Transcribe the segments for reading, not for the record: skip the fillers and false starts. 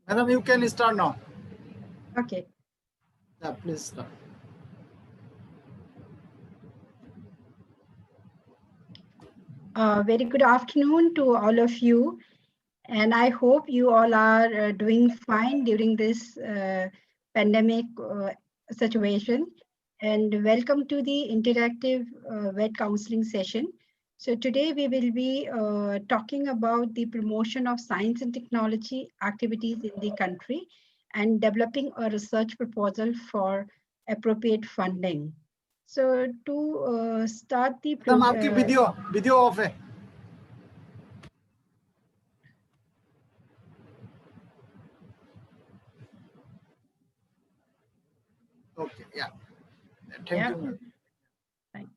Madam, you can start now. Okay. Yeah, please start. Very good afternoon to all of you. And I hope you all are doing fine during this pandemic situation. And welcome to the interactive vet counseling session. So today we will be talking about the promotion of science and technology activities in the country and developing a research proposal for appropriate funding. So to start the madam आपकी video of है. Okay, yeah. Thank you, ma'am. Thank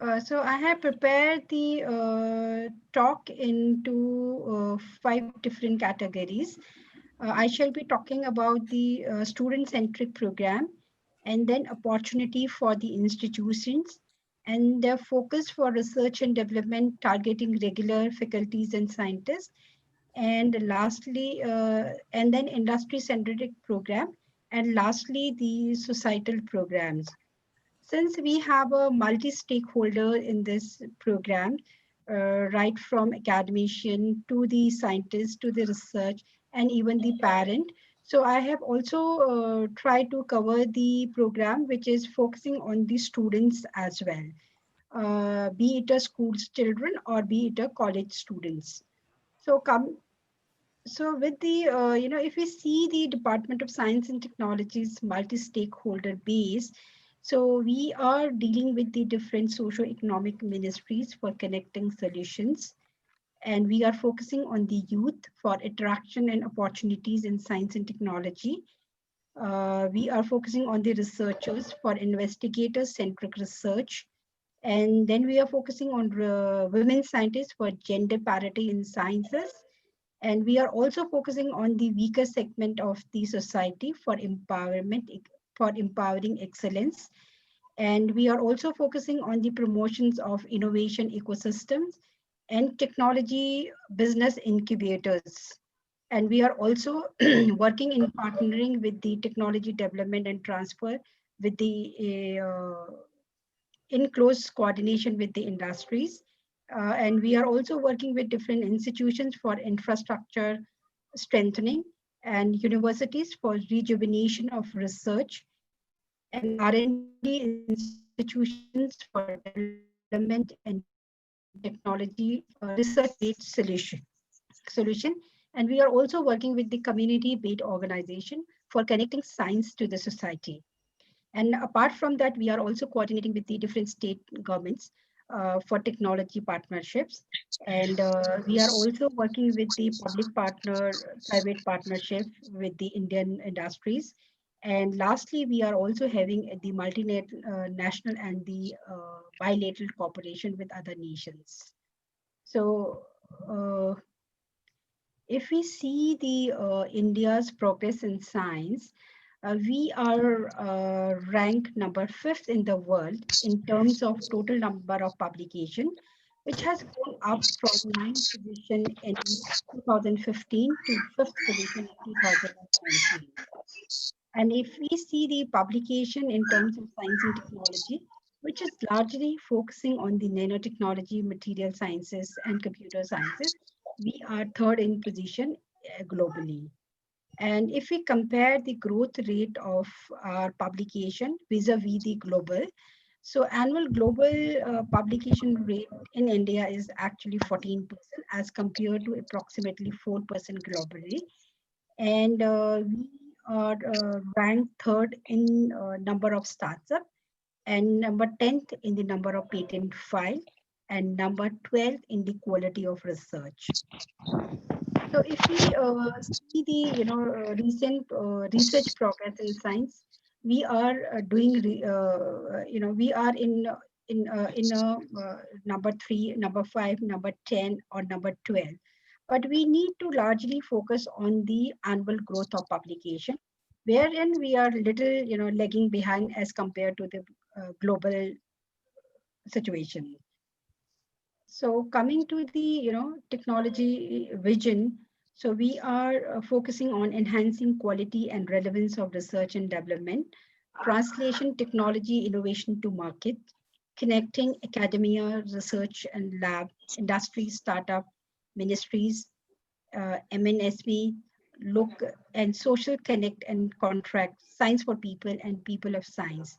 you. So I have prepared the talk into 5 different categories. I shall be talking about the student-centric program and then opportunity for the institutions and their focus for research and development targeting regular faculties and scientists. And lastly, and then industry-centric program. And lastly, the societal programs. Since we have a multi-stakeholder in this program, right from academician to the scientist to the research and even the parent. So I have also tried to cover the program which is focusing on the students as well, be it a school's children or be it a college students. So with the, if we see the Department of Science and Technology's multi-stakeholder base, so we are dealing with the different socio-economic ministries for connecting solutions. And we are focusing on the youth for attraction and opportunities in science and technology. We are focusing on the researchers for investigator-centric research. And then we are focusing on women scientists for gender parity in sciences. And we are also focusing on the weaker segment of the society for empowerment, for empowering excellence. And we are also focusing on the promotions of innovation ecosystems and technology business incubators. And we are also working in partnering with the technology development and transfer with the in close coordination with the industries. And we are also working with different institutions for infrastructure strengthening and universities for rejuvenation of research and R&D institutions for development and technology research-based solution. And we are also working with the community-based organization for connecting science to the society. And apart from that, we are also coordinating with the different state governments for technology partnerships. And we are also working with the public private partnership with the Indian industries. And lastly, we are also having the multinational and the bilateral cooperation with other nations. So uh, if we see the India's progress in science, we are ranked number 5th in the world in terms of total number of publication, which has gone up from 9th position in 2015 to 5th position in 2019. And if we see the publication in terms of science and technology, which is largely focusing on the nanotechnology, material sciences, and computer sciences, we are third in position globally. And if we compare the growth rate of our publication vis-a-vis the global, so annual global publication rate in India is actually 14% as compared to approximately 4% globally. And we are ranked third in number of startups and number 10th in the number of patent filed and number 12th in the quality of research. So if we see the recent research progress in science, we are we are in number 3, number 5, number 10, or number 12. But we need to largely focus on the annual growth of publication, wherein we are little lagging behind as compared to the global situation. So coming to the technology vision, so we are focusing on enhancing quality and relevance of research and development, translation technology innovation to market, connecting academia, research and lab, industry, startup, ministries, MNSB, look and social connect and contract, science for people and people of science.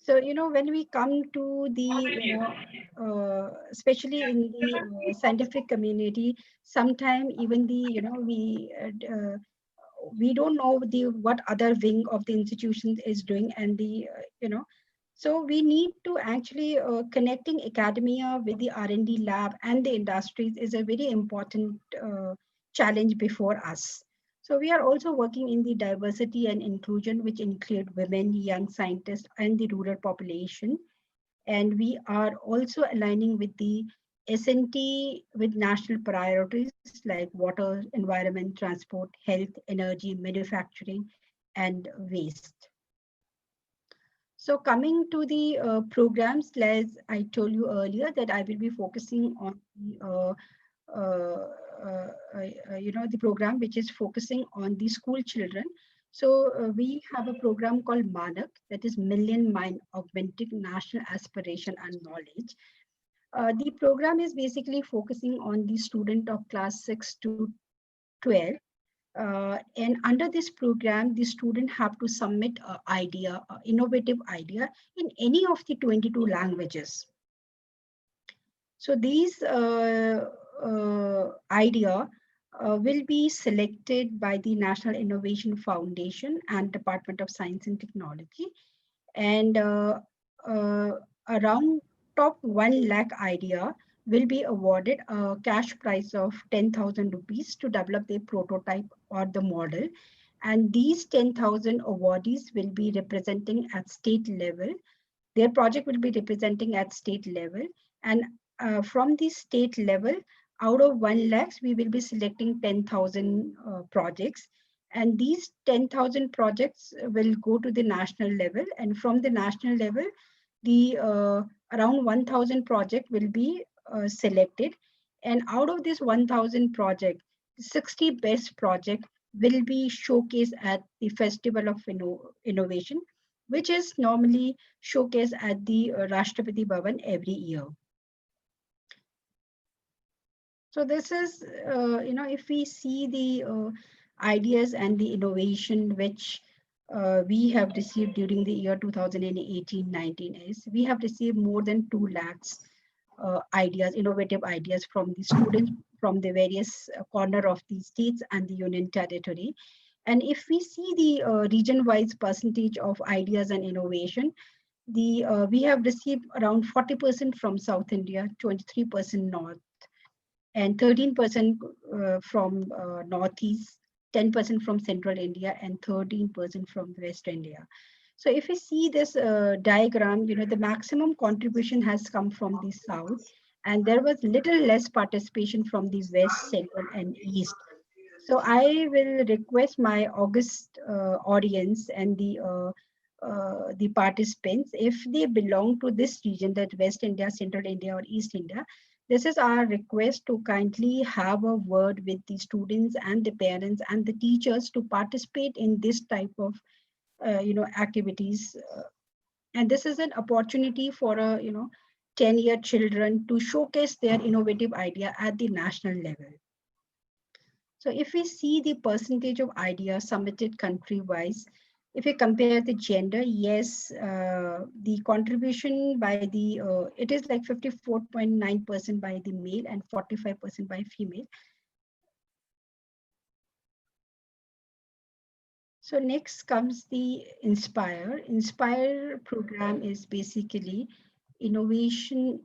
So, when we come to the, especially in the scientific community, sometime even the, we don't know the what other wing of the institution is doing, and the, so we need to actually connecting academia with the R&D lab and the industries is a very important challenge before us. So we are also working in the diversity and inclusion, which include women, young scientists, and the rural population. And we are also aligning with the SNT with national priorities like water, environment, transport, health, energy, manufacturing, and waste. So coming to the programs, as I told you earlier, that I will be focusing on the uh, the program which is focusing on the school children. So we have a program called Monarch, that is Million Mind Augmenting National Aspiration and Knowledge. The program is basically focusing on the student of class 6 to 12. And under this program, the student have to submit an idea, innovative idea in any of the 22 languages. So these idea will be selected by the National Innovation Foundation and Department of Science and Technology. And uh, around top 1 lakh idea will be awarded a cash prize of 10,000 rupees to develop the prototype or the model. And these 10,000 awardees will be representing at state level. Their project will be representing at state level. And from the state level, out of 1 lakhs, we will be selecting 10,000 projects. And these 10,000 projects will go to the national level. And from the national level, the around 1,000 project will be selected. And out of this 1,000 project, 60 best project will be showcased at the Festival of Innovation, which is normally showcased at the Rashtrapati Bhavan every year. So this is, if we see the ideas and the innovation which we have received during the year 2018-19 is, we have received more than 2 lakhs ideas, innovative ideas from the students from the various corner of the states and the union territory. And if we see the region-wise percentage of ideas and innovation, we have received around 40% from South India, 23% North, and 13% from Northeast, 10% from Central India, and 13% from West India. So if we see this diagram, the maximum contribution has come from the South, and there was little less participation from the West, Central, and East. So I will request my August audience and the participants, if they belong to this region, that West India, Central India, or East India, this is our request to kindly have a word with the students and the parents and the teachers to participate in this type of activities. And this is an opportunity for a 10-year children to showcase their innovative idea at the national level. So if we see the percentage of ideas submitted country-wise, if we compare the gender, yes, the contribution by the, it is like 54.9% by the male and 45% by female. So next comes the Inspire. Inspire program is basically innovation.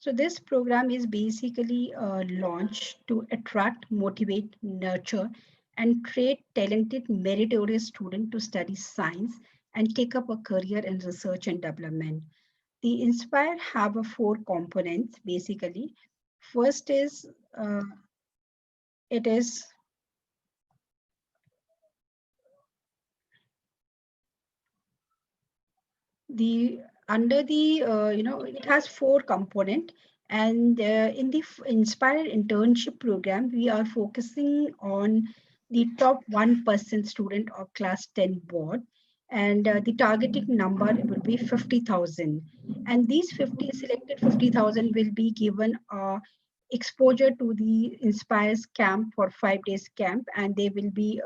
So this program is basically launched to attract, motivate, nurture, and train talented, meritorious students to study science and take up a career in research and development. The Inspire have a 4 components basically. First is it is the under the, it has four component. And in the Inspire Internship Program, we are focusing on the top 1% student of class 10 board. And the targeted number will be 50,000. And these 50,000 will be given exposure to the Inspires camp for 5 days camp. And they will be,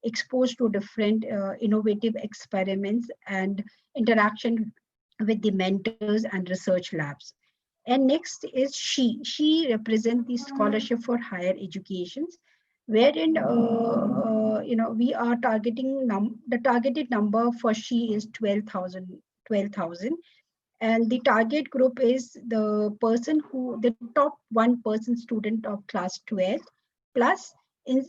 exposed to different innovative experiments and interaction with the mentors and research labs. And next is she. She represents the scholarship for higher educations, wherein we are targeting the targeted number for she is 12,000. And the target group is the person who the top 1% student of class 12 plus in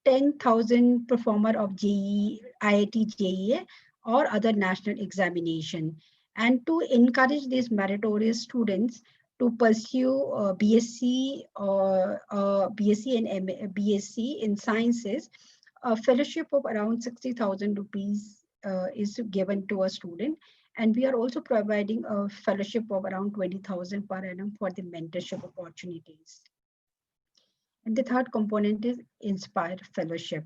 10,000 performer of JEE, IIT JEE or other national examination, and to encourage these meritorious students to pursue BSc or BSc and BSc in sciences. A fellowship of around 60,000 rupees is given to a student, and we are also providing a fellowship of around 20,000 per annum for the mentorship opportunities. And the third component is Inspire Fellowship.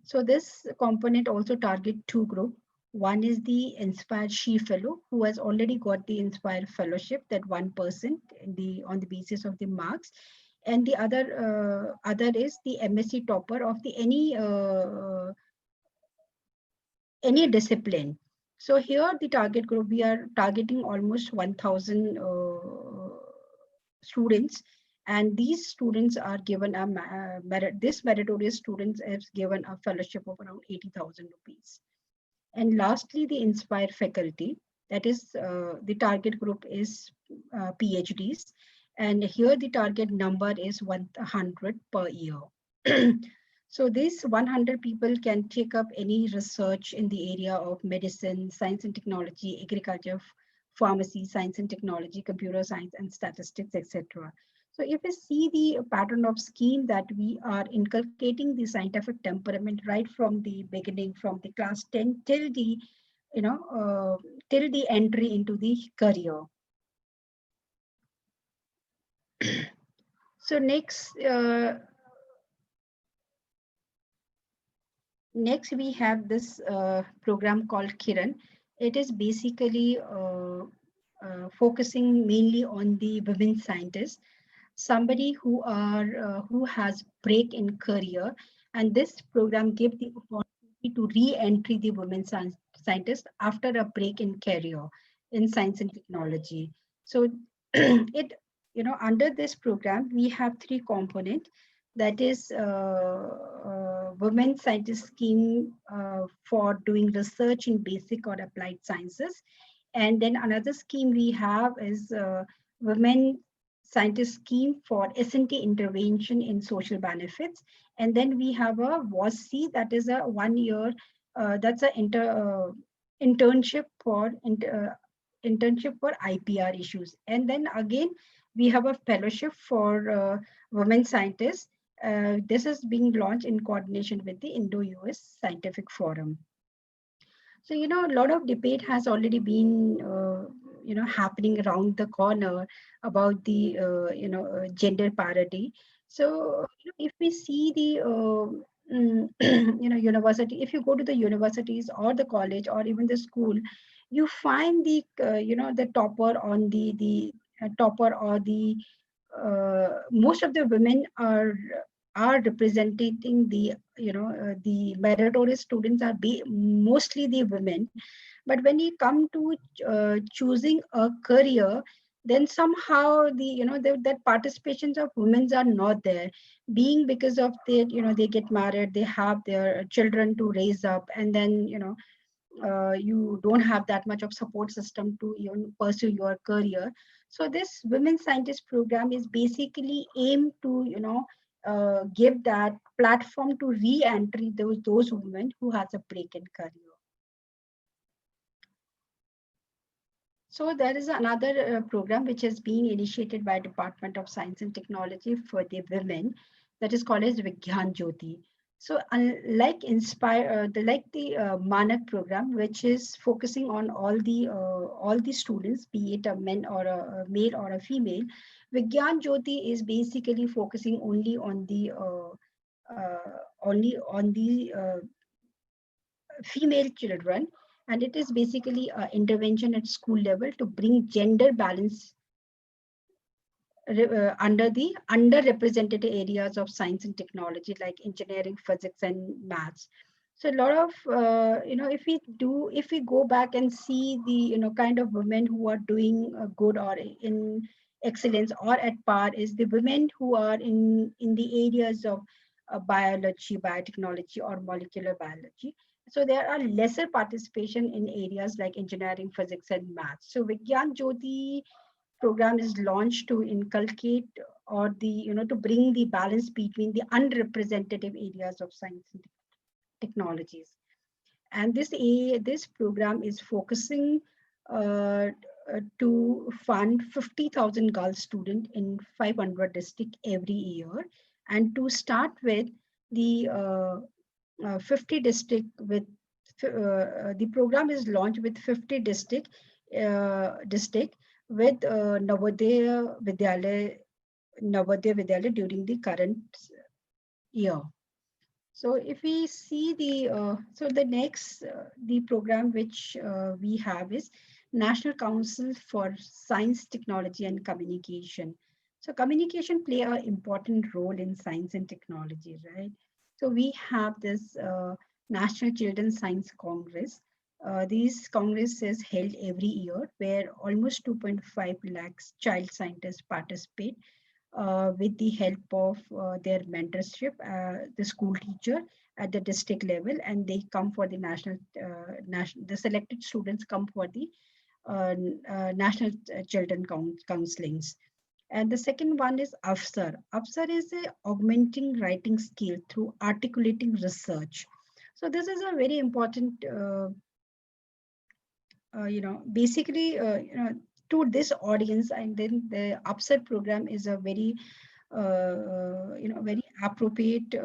So this component also target two groups. One is the Inspired She Fellow, who has already got the Inspired Fellowship, that 1% on the basis of the marks. And the other is the MSc topper of the any discipline. So here the target group, we are targeting almost 1,000 students, and these students are given a this meritorious students is given a fellowship of around 80,000 rupees. And lastly, the Inspire faculty, that is the target group is PhDs, and here the target number is 100 per year. So these 100 people can take up any research in the area of medicine, science and technology, agriculture, pharmacy, science and technology, computer science and statistics, etc. So if we see the pattern of scheme, that we are inculcating the scientific temperament right from the beginning, from the class 10 till the, till the entry into the career. So next we have this program called Kiran. It is basically focusing mainly on the women scientists, somebody who has break in career, and this program gives the opportunity to re-entry the women scientists after a break in career in science and technology. So it, under this program we have three components, that is women scientist scheme for doing research in basic or applied sciences. And then another scheme we have is women scientist scheme for S&T intervention in social benefits. And then we have a WASC, that is a 1 year, that's an internship for internship for IPR issues. And then again, we have a fellowship for women scientists. This is being launched in coordination with the Indo-US Scientific Forum. So, a lot of debate has already been, happening around the corner about the, gender parity. So, if we see the, university, if you go to the universities or the college or even the school, you find the, the topper on the topper, or the most of the women are representing the, the meritorious students are mostly the women. But when you come to choosing a career, then somehow the, that participations of women are not there, being because of their, they get married, they have their children to raise up, and then, you don't have that much of support system to even pursue your career. So this women scientist program is basically aimed to, give that platform to re-entry those women who has a break in career. So there is another program which is being initiated by Department of Science and Technology for the women, that is called as Vigyan Jyothi. So unlike the Monarch program, which is focusing on all the students, be it a men or a male or a female, Vigyan Jyoti is basically focusing only on the female children, and it is basically an intervention at school level to bring gender balance under the underrepresented areas of science and technology like engineering, physics, and maths. So a lot of if we go back and see the kind of women who are doing good or in excellence or at par is the women who are in the areas of biology, biotechnology, or molecular biology. So there are lesser participation in areas like engineering, physics, and maths. So Vigyan Jyoti program is launched to inculcate or to bring the balance between the unrepresentative areas of science and technologies. And this program is focusing uh, to fund 50,000 girl students in 500 districts every year, and to start with the 50 district with the program is launched with 50 district with Navodaya Vidyalaya during the current year. So if we see the next the program which we have is National Council for Science, Technology, and Communication. So communication play an important role in science and technology, right? So we have this National Children's Science Congress. These congress is held every year where almost 2.5 lakhs child scientists participate with the help of their mentorship, the school teacher at the district level, and they come for the the selected students come for the national children counselings. And the second one is AFSAR. AFSAR is a augmenting writing skill through articulating research. So this is a very important basically, to this audience, and then the upsell program is a very, very appropriate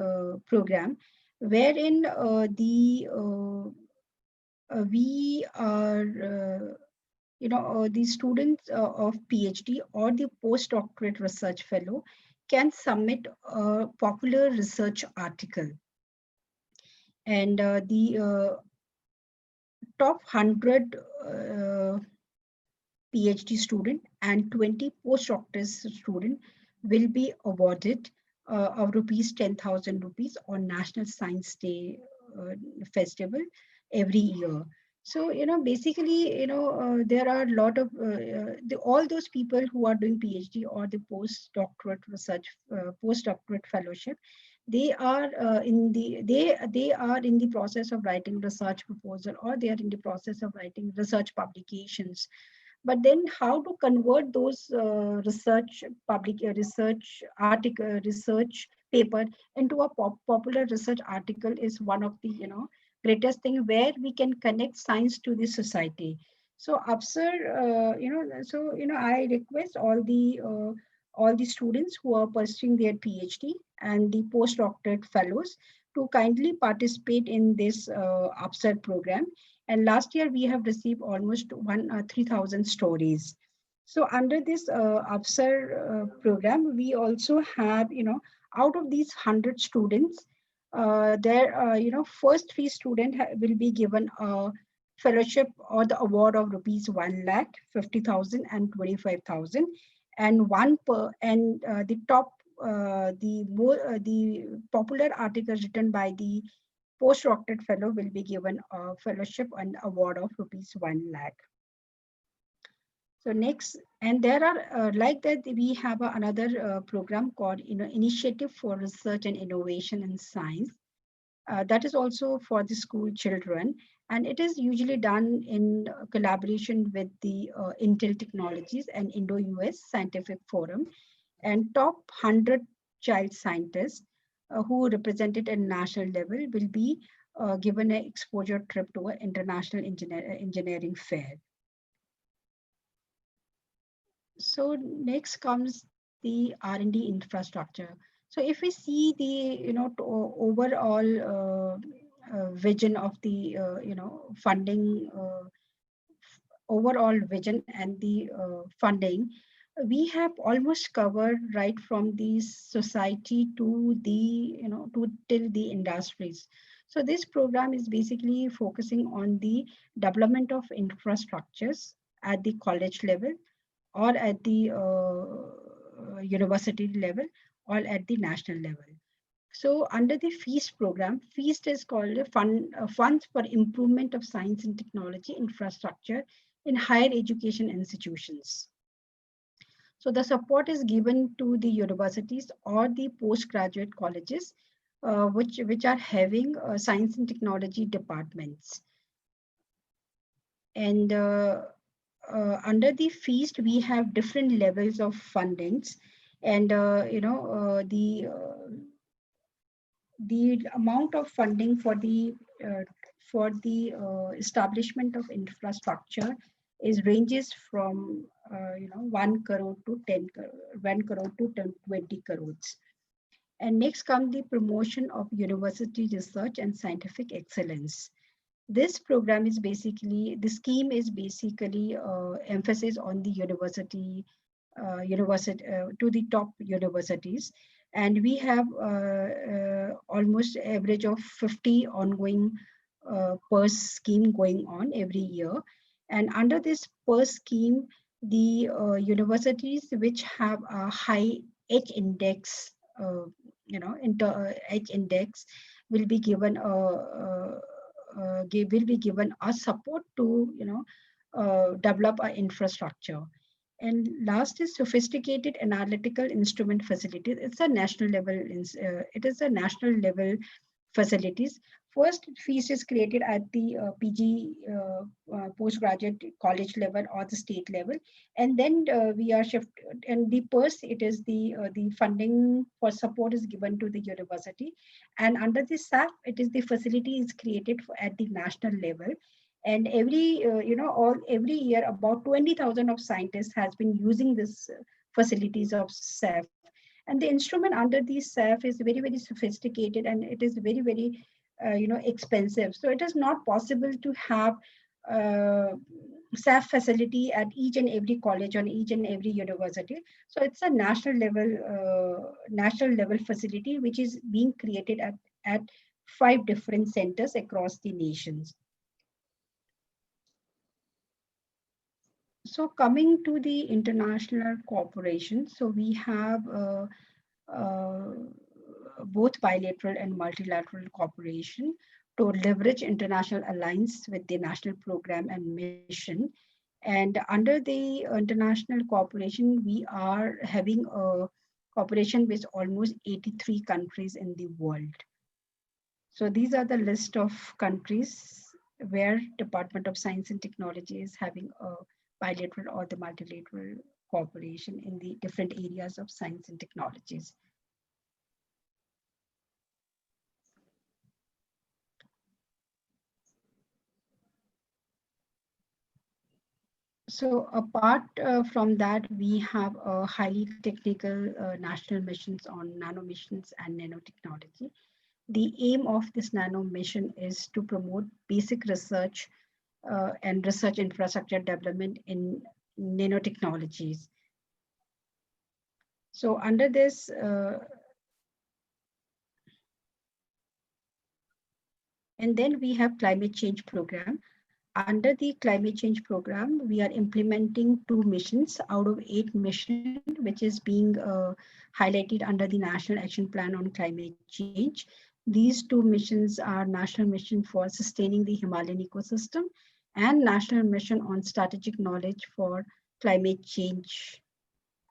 program, wherein we are, the students of PhD or the postdoctorate research fellow can submit a popular research article, and the top 100 PhD student and 20 postdoctoral student will be awarded of rupees 10,000 rupees on National Science Day festival every year. So, basically, there are a lot of all those people who are doing PhD or the postdoctorate research, postdoctorate fellowship, they are they are in the process of writing research proposal, or they are in the process of writing research publications. But then how to convert those research article, research paper into a popular research article is one of the greatest thing where we can connect science to the society. So Upsir, I request all the students who are pursuing their PhD and the postdoctorate fellows to kindly participate in this Upsir program. And last year we have received almost 3,000 stories. So under this Upsar program, we also have, out of these 100 students, first three students will be given a fellowship or the award of rupees 1 lakh 50,000 and 25,000, and one per and the top the popular articles written by the postdoctorate fellow will be given a fellowship and award of rupees 1 lakh. So next, and there are like that we have another program called Initiative for Research and Innovation in Science. That is also for the school children, and it is usually done in collaboration with the Intel Technologies and Indo-US Scientific Forum, and top 100 child scientists who represented at national level will be given an exposure trip to an international engineering fair. So next comes the R&D infrastructure. So if we see the overall vision of the funding, overall vision and the funding, we have almost covered right from the society to the to till the industries. So this program is basically focusing on the development of infrastructures at the college level, or at the university level, or at the national level. So under the FEAST program, FEAST is called a Funds for Improvement of Science and Technology Infrastructure in Higher Education Institutions. So the support is given to the universities or the postgraduate colleges, which are having science and technology departments. And under the FEAST, we have different levels of fundings, and the amount of funding for the establishment of infrastructure is ranges from 1 crore to 10 crore, 1 crore to 20 crores. And next comes the promotion of university research and scientific excellence. This program is basically, the scheme is basically emphasis on the university to the top universities, and we have almost average of 50 ongoing PERS scheme going on every year. And under this PERS scheme, the universities which have a high H index, H index, will be given will be given a support to develop our infrastructure. And last is sophisticated analytical instrument facilities. It's a national level. It is a national level facilities. First, fees is created at the PG postgraduate college level or the state level, and then we are shifted. And the PERS, it is the funding for support is given to the university, and under the SAF, it is the facility is created at the national level. And every year about 20,000 of scientists has been using this facilities of SAF. And the instrument under the SAF is very sophisticated, and it is very expensive. So it is not possible to have SAF facility at each and every college on each and every university. So it's a national level facility which is being created at 5 different centers across the nations. So coming to the international cooperation, so we have both bilateral and multilateral cooperation to leverage international alliance with the national program and mission. And under the international cooperation, we are having a cooperation with almost 83 countries in the world. So these are the list of countries where Department of Science and Technology is having a bilateral or the multilateral cooperation in the different areas of science and technologies. So apart from that, we have a highly technical national missions on nano missions and nanotechnology. The aim of this nano mission is to promote basic research and research infrastructure development in nanotechnologies. So under this, and then we have climate change program. Under the climate change program, we are implementing 2 missions out of 8 missions, which is being highlighted under the National Action Plan on Climate Change. These 2 missions are National Mission for Sustaining the Himalayan Ecosystem and National Mission on Strategic Knowledge for Climate Change.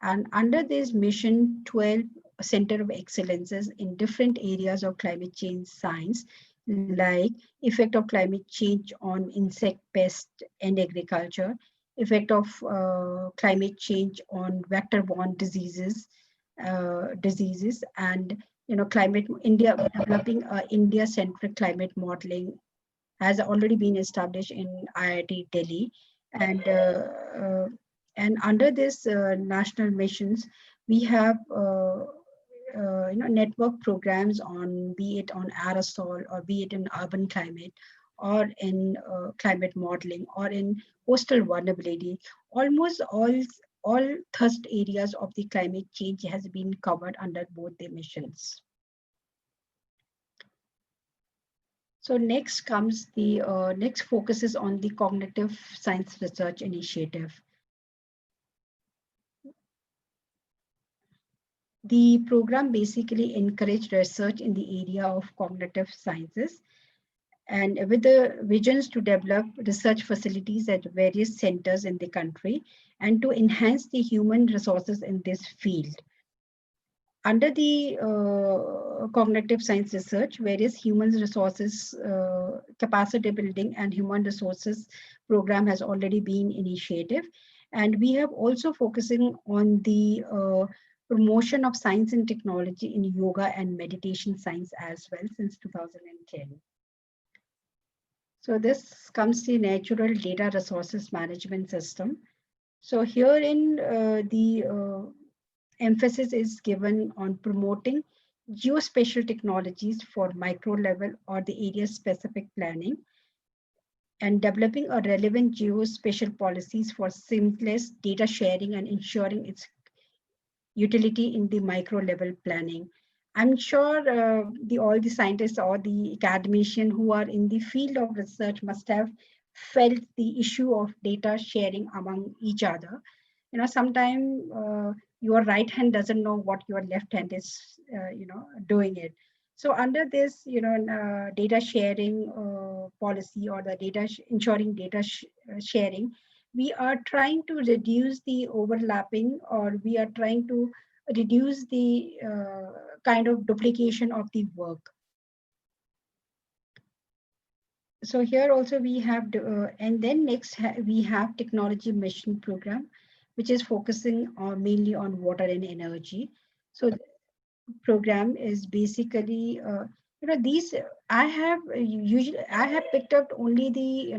And under this mission, 12 Center of Excellences in different areas of climate change science, like effect of climate change on insect, pest, and agriculture, effect of climate change on vector-borne diseases, and climate. India developing India-centric climate modeling has already been established in IIT Delhi, and under this national missions, we have network programs on, be it on aerosol or be it in urban climate or in climate modeling or in coastal vulnerability. Almost all thrust areas of the climate change has been covered under both the missions. So next comes the next focuses on the cognitive science research initiative. The program basically encouraged research in the area of cognitive sciences and with the visions to develop research facilities at various centers in the country and to enhance the human resources in this field. Under the cognitive science research, various human resources capacity building and human resources program has already been initiated. And we have also focusing on the promotion of science and technology in yoga and meditation science as well since 2010. So this comes the natural data resources management system. So herein the emphasis is given on promoting geospatial technologies for micro level or the area specific planning and developing a relevant geospatial policies for seamless data sharing and ensuring its utility in the micro level planning. I'm sure the all the scientists or the academicians who are in the field of research must have felt the issue of data sharing among each other. Sometimes your right hand doesn't know what your left hand is doing it. So under this data sharing policy or the ensuring data sharing, we are trying to reduce the overlapping or we are trying to reduce the kind of duplication of the work. So here also we have and then next we have technology mission program, which is focusing on mainly on water and energy. So the program is basically these I have picked up only the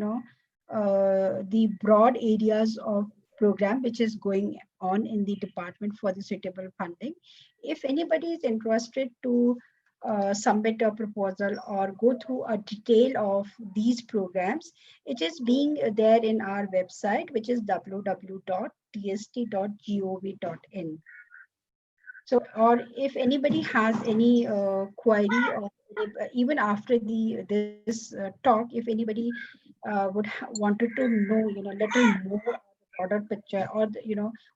broad areas of program which is going on in the department for the suitable funding. If anybody is interested to submit a proposal or go through a detail of these programs, it is being there in our website, which is www.tst.gov.in. So, or if anybody has any query or even after this talk, if anybody wanted to know, little more broader picture or,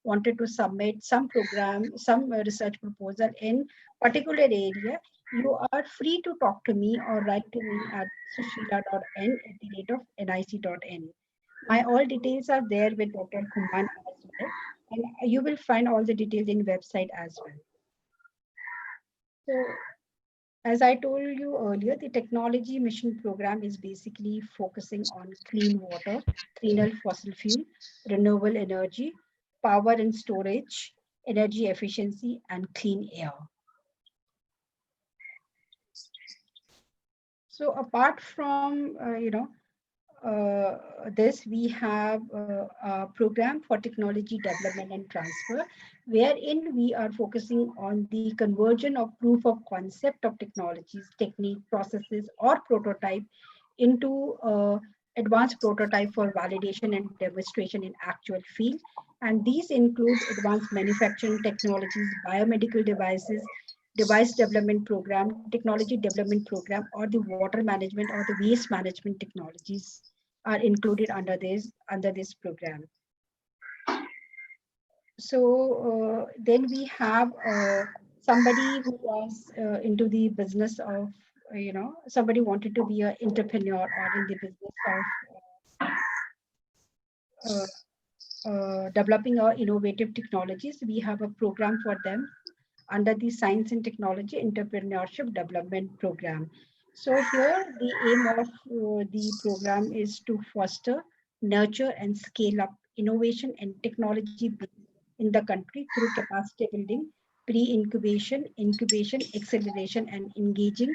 wanted to submit some program, some research proposal in particular area, you are free to talk to me or write to me at susheela.n@nic.in. My all details are there with Dr. Kuman as well. And you will find all the details in website as well. So, as I told you earlier, the technology mission program is basically focusing on clean water, cleaner fossil fuel, renewable energy, power and storage, energy efficiency, and clean air. So apart from, this, we have a program for technology development and transfer, wherein we are focusing on the conversion of proof of concept of technologies, technique, processes, or prototype into advanced prototype for validation and demonstration in actual field. And these include advanced manufacturing technologies, biomedical devices, device development program, technology development program, or the water management or the waste management technologies are included under this program. So then we have somebody who was into the business of somebody wanted to be an entrepreneur or in the business of developing innovative technologies. We have a program for them under the Science and Technology Entrepreneurship Development Program. So here the aim of the program is to foster, nurture and scale up innovation and technology in the country through capacity building, pre-incubation, incubation, acceleration and engaging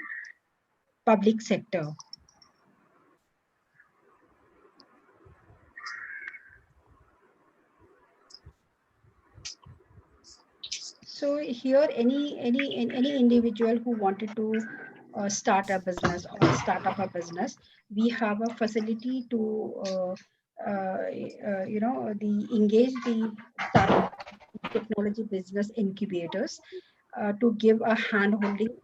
public sector. So here, any individual who wanted to start a business or start up a business, we have a facility to the engage the startup technology business incubators to give a hand holding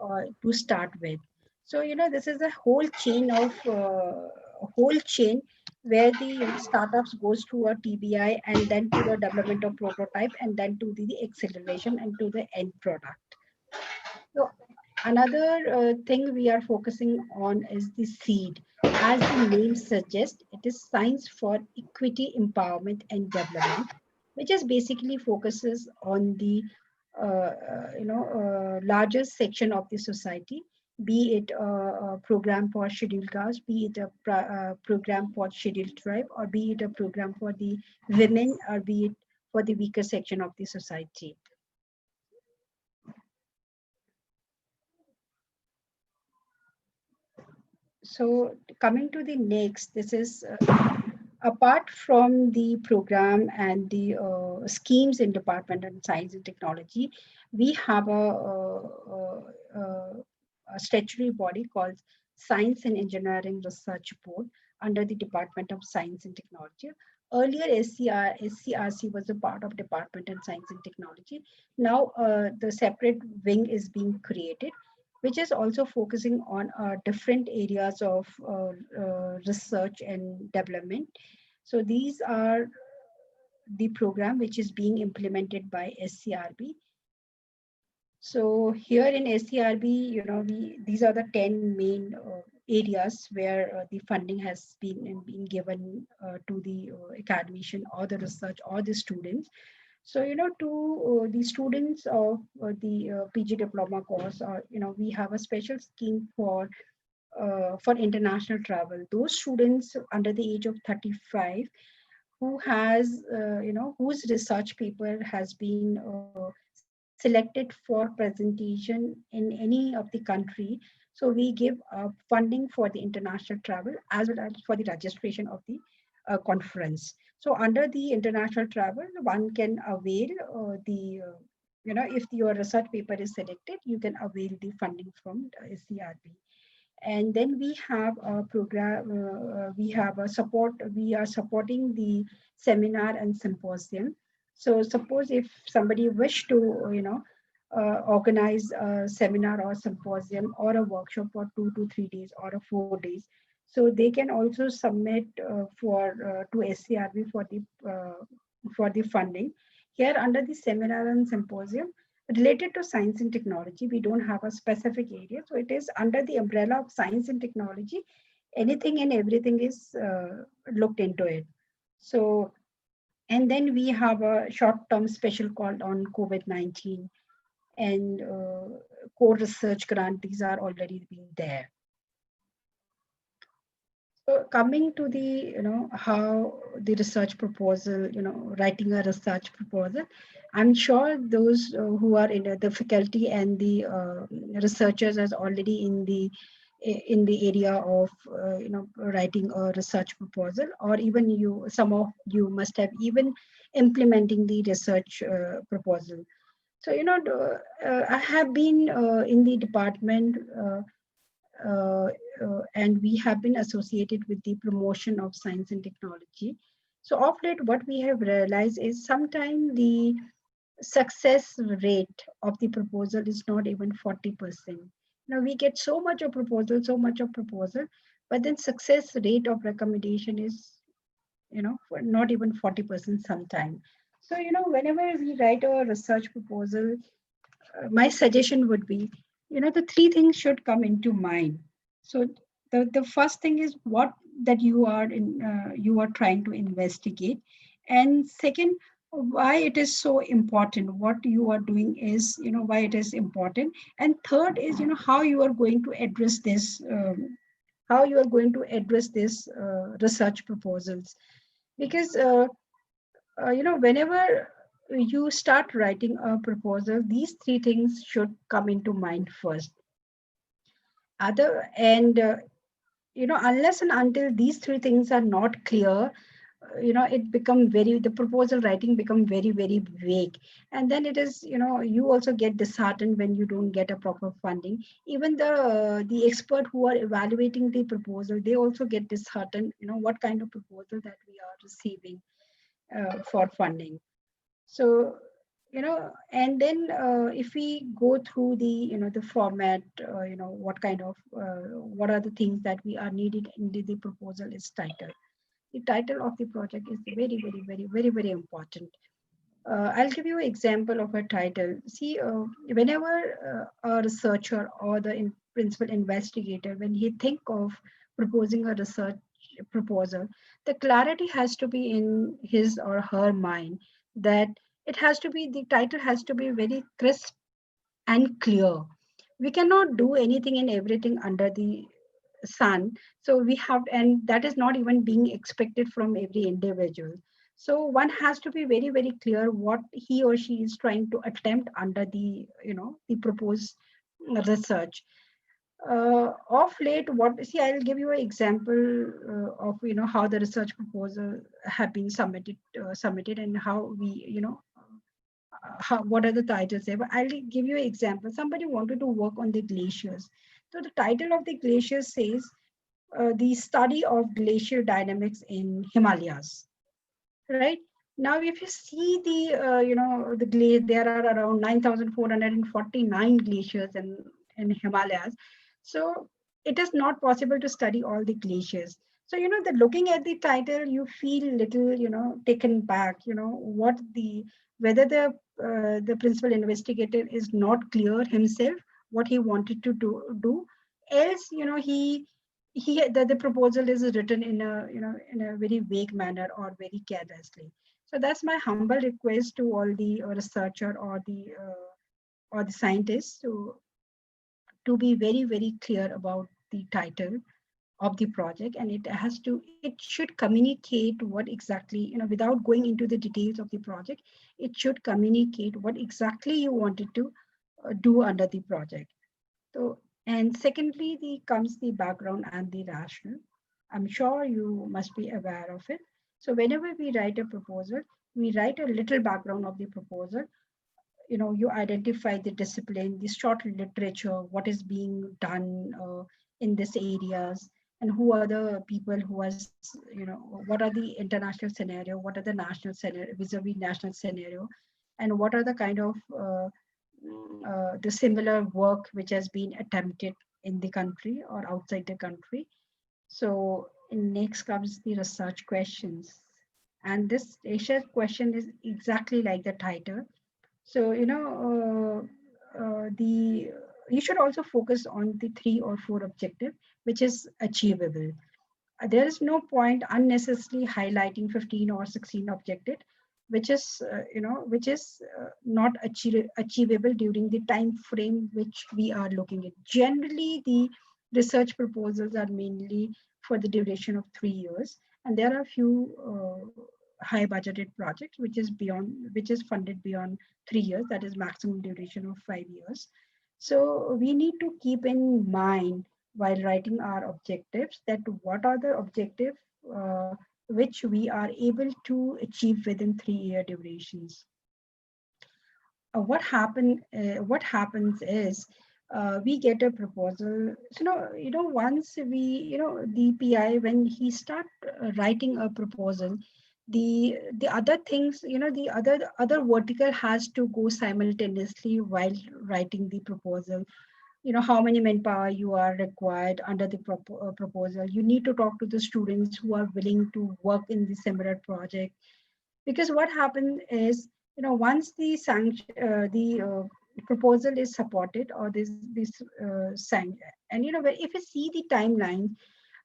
to start with. So this is a whole chain where the startups goes through a TBI and then to the development of prototype and then to the acceleration and to the end product. So another thing we are focusing on is the seed. As the name suggests, it is science for equity, empowerment, and development, which is basically focuses on the largest section of the society, be it a program for scheduled caste, be it a program for scheduled tribe, or be it a program for the women, or be it for the weaker section of the society. So coming to the next, this is apart from the program and the schemes in Department of Science and Technology, we have a statutory body called Science and Engineering Research Board under the Department of Science and Technology. Earlier, SCRC was a part of Department of Science and Technology. Now, the separate wing is being created, which is also focusing on different areas of research and development. So these are the program which is being implemented by SCRB. So here in SCRB, these are the 10 main areas where the funding has been given to the academician or the research or the students. So, to the students of the PG diploma course, we have a special scheme for international travel. Those students under the age of 35 who has, whose research paper has been selected for presentation in any of the country. So we give funding for the international travel as well as for the registration of the conference. So under the international travel, one can avail if your research paper is selected, you can avail the funding from SCRB. And then we have a program, we have a support, we are supporting the seminar and symposium. So suppose if somebody wish to, organize a seminar or symposium or a workshop for 2 to 3 days or 4 days, so they can also submit to SCRB for the funding. Here under the seminar and symposium, related to science and technology, we don't have a specific area. So it is under the umbrella of science and technology. Anything and everything is looked into it. So, and then we have a short-term special called on COVID-19 and core research grant. These are already been there. So coming to the, how the research proposal, writing a research proposal, I'm sure those who are in the faculty and the researchers are already in the area of, writing a research proposal, or even some of you must have even implementing the research proposal. So, I have been in the department uh, and we have been associated with the promotion of science and technology. So of late, what we have realized is sometimes the success rate of the proposal is not even 40%. Now we get so much of proposal, but then success rate of recommendation is, not even 40% sometime. So, whenever we write a research proposal, my suggestion would be, the three things should come into mind. So the first thing is what that you are trying to investigate, and second, why it is so important. What you are doing is, why it is important, and third is, how you are going to address this. How you are going to address this research proposals, because whenever you start writing a proposal, these three things should come into mind first. Other and unless and until these three things are not clear, it become the proposal writing become very vague. And then it is, you also get disheartened when you don't get a proper funding. Even the expert who are evaluating the proposal, they also get disheartened, what kind of proposal that we are receiving for funding. So, and then if we go through the format, what are the things that we are needed in the proposal is title. The title of the project is very important. I'll give you an example of a title. See, whenever a researcher or the principal investigator, when he think of proposing a research proposal, the clarity has to be in his or her mind, that the title has to be very crisp and clear. We cannot do anything and everything under the sun. So we have, and that is not even being expected from every individual. So one has to be very clear what he or she is trying to attempt under the proposed research. Of late, I'll give you an example of how the research proposal have been submitted, and how we what are the titles there. But I'll give you an example. Somebody wanted to work on the glaciers. So the title of the glaciers says the study of glacier dynamics in Himalayas, right? Now, if you see there are around 9,449 glaciers in Himalayas. So it is not possible to study all the glaciers. So, looking at the title, you feel little, taken back, whether the principal investigator is not clear himself what he wanted to do. Else, the proposal is written in a very vague manner or very carelessly. So that's my humble request to all the researcher or the scientists to be very clear about the title of the project, and it should communicate what exactly, without going into the details of the project. It should communicate what exactly you wanted to do under the project. So, and secondly, comes the background and the rationale. I'm sure you must be aware of it. So whenever we write a proposal, we write a little background of the proposal. You identify the discipline, the short literature, what is being done in these areas, and who are the people who are, what are the international scenario, what are the national scenario, vis-a-vis national scenario, and what are the kind of the similar work which has been attempted in the country or outside the country. So next comes the research questions. And this research question is exactly like the title. So, the you should also focus on the 3 or 4 objective, which is achievable. There is no point unnecessarily highlighting 15 or 16 objective, which is not achievable during the time frame which we are looking at. Generally, the research proposals are mainly for the duration of 3 years, and there are few high budgeted projects which is funded beyond 3 years, that is maximum duration of 5 years. So we need to keep in mind while writing our objectives that what are the objectives which we are able to achieve within 3 year durations. What happens is we get a proposal. So once we, the PI, when he start writing a proposal, the other things, the other vertical has to go simultaneously while writing the proposal. How many manpower you are required under the proposal. You need to talk to the students who are willing to work in the similar project, because what happens is, once the proposal is supported, or this signed, and if you see the timeline,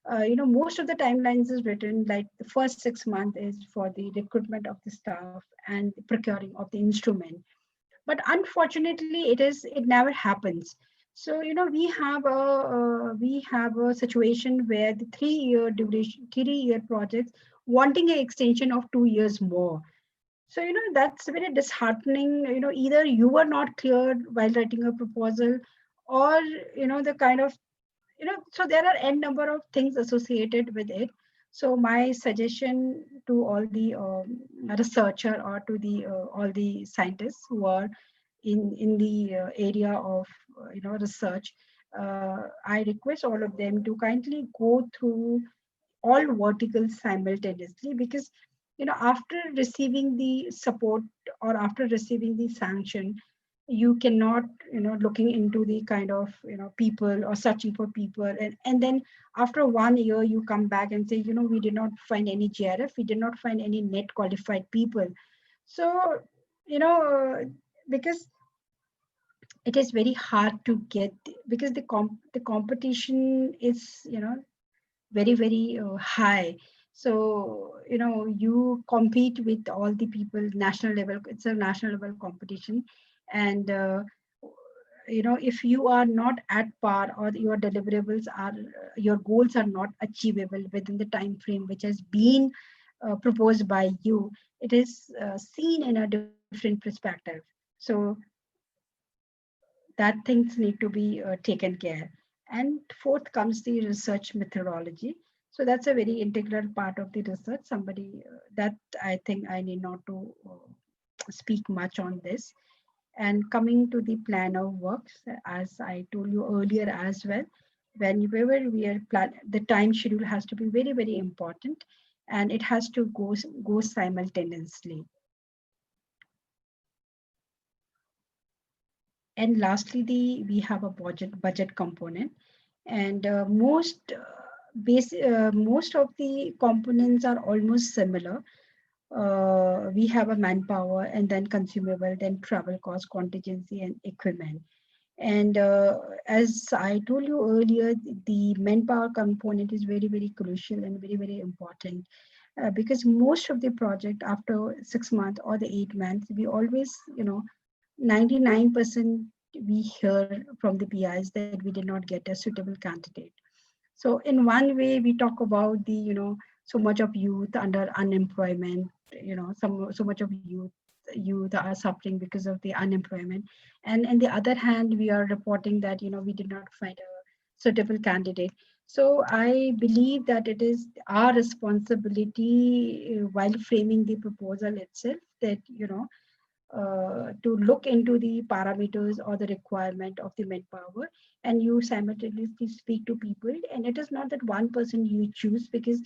most of the timelines is written like the first 6 months is for the recruitment of the staff and procuring of the instrument. But unfortunately, it never happens. So we have a situation where the 3 year duration, 3 year projects wanting an extension of 2 years more. So that's very disheartening. Either you are not clear while writing a proposal, or the kind of, so there are n number of things associated with it. So my suggestion to all the researcher or to the all the scientists who are in the area of research, I request all of them to kindly go through all verticals simultaneously, because after receiving the support or after receiving the sanction, you cannot looking into the kind of people or searching for people, and then after 1 year you come back and say, we did not find any grf, we did not find any net qualified people. So you know because it is very hard to get, because the competition is very very high. So you compete with all the people national level, it's a national level competition. And if you are not at par, or your deliverables are your goals are not achievable within the time frame which has been proposed by you, it is seen in a different perspective. So that things need to be taken care. And fourth comes the research methodology. So that's a very integral part of the research. Somebody that I think I need not to speak much on this. And coming to the plan of works, as I told you earlier as well, whenever we are plan, the time schedule has to be very very important, and it has to go simultaneously. And lastly, we have a budget component, and most of the components are almost similar. We have a manpower, and then consumable, then travel cost, contingency, and equipment. And as I told you earlier, the manpower component is very very crucial and very very important, because most of the project after 6 months or the 8 months, we always 99% we hear from the PIs that we did not get a suitable candidate. So in one way, we talk about the so much of youth under unemployment, so much of youth are suffering because of the unemployment, and on the other hand, we are reporting that we did not find a suitable candidate. So I believe that it is our responsibility, while framing the proposal itself, that to look into the parameters or the requirement of the manpower, and you simultaneously speak to people. And it is not that one person you choose, because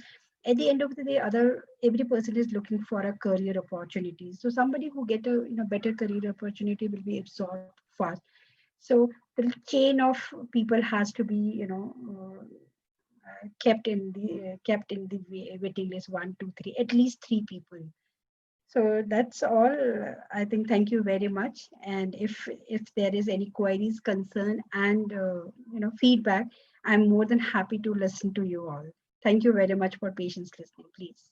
at the end of the day, other every person is looking for a career opportunity. So somebody who get a better career opportunity will be absorbed fast. So the chain of people has to be kept in the waiting list, 1 2 3, at least 3 people. So that's all. I think thank you very much. And if there is any queries, concern, and feedback, I'm more than happy to listen to you all. Thank you very much for patience listening, please.